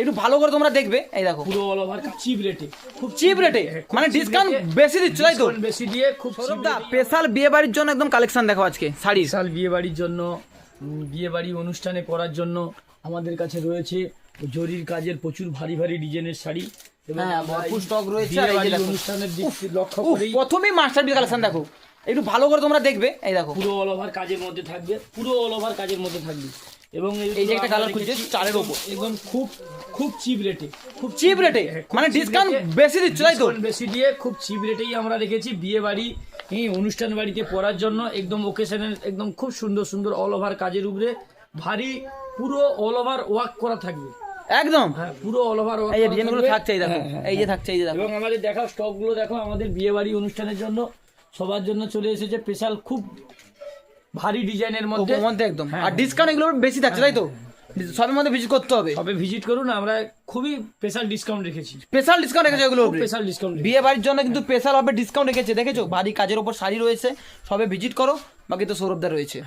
একটু ভালো করে তোমরা দেখবে। এই দেখো পুরো অল ওভার চিপ রেটে, খুব চিপ রেটে, মানে ডিসকাউন্ট বেশি দিচ্ছ তাই তো? বেশি দিয়ে খুব সৌরভদা স্পেশাল বিয়ে বাড়ির জন্য একদম কালেকশন দেখো আজকে শাড়ি। বিশাল বিয়ে বাড়ির জন্য, বিয়ে বাড়ি অনুষ্ঠানে পরার জন্য আমাদের কাছে রয়েছে জরির কাজের প্রচুর ভারী ভারী ডিজাইনের শাড়ি। এবং হ্যাঁ, আমরা ভরপুর এই স্টক রয়েছে। বিয়ে আর এই যে বাড়ির দেখো, অনুষ্ঠানের দিক থেকে লক্ষ্য করেই প্রথমেই মাস্টারপিস কালেকশন দেখো, একটু ভালো করে তোমরা দেখবে। এই দেখো পুরো অল ওভার কাজের মধ্যে থাকবে, পুরো অল ওভার কাজের মধ্যে থাকবে। এবং এই যে একটা কালার খুঁজছে চারের ওপর, একদম খুব খুব চিপ রেটে, খুব চিপ রেটে, মানে ডিসকাউন্ট বেশি দিচ্ছ তাই তো? বেশি দিয়ে খুব চিপ রেটেই আমরা রেখেছি বিয়ে বাড়ি, এই অনুষ্ঠান বাড়িতে পরার জন্য একদম ওকেশনের একদম খুব সুন্দর সুন্দর অল ওভার কাজের উপরে ভারী পুরো অল ওভার ওয়ার্ক করা থাকবে একদম। হ্যাঁ, পুরো অল ওভার এই যে ডিজাইন গুলো থাকছে, এই দেখো এই যে থাকছে, এই যে দেখো। এবং আমাদের দেখা স্টক গুলো দেখো, আমাদের বিয়ে বাড়ি অনুষ্ঠানের জন্য সবার জন্য চলে এসেছে স্পেশাল খুব ভারী ডিজাইনের মধ্যে মধ্যে একদম। আর ডিসকাউন্ট এগুলো বেশি থাকছে তাই তো? সবের মধ্যে ভিজিট করতে হবে, সবে ভিজিট করুন, আমরা খুবই স্পেশাল ডিসকাউন্ট রেখেছি, স্পেশাল ডিসকাউন্ট রেখেছে এগুলো। Special discount. বিয়ে বাড়ির জন্য কিন্তু স্পেশাল ভাবে ডিসকাউন্ট রেখেছে, দেখেছো? ভারী কাজের উপর শাড়ি রয়েছে, সবে ভিজিট করো। বাকি তো সৌরভদা রয়েছে।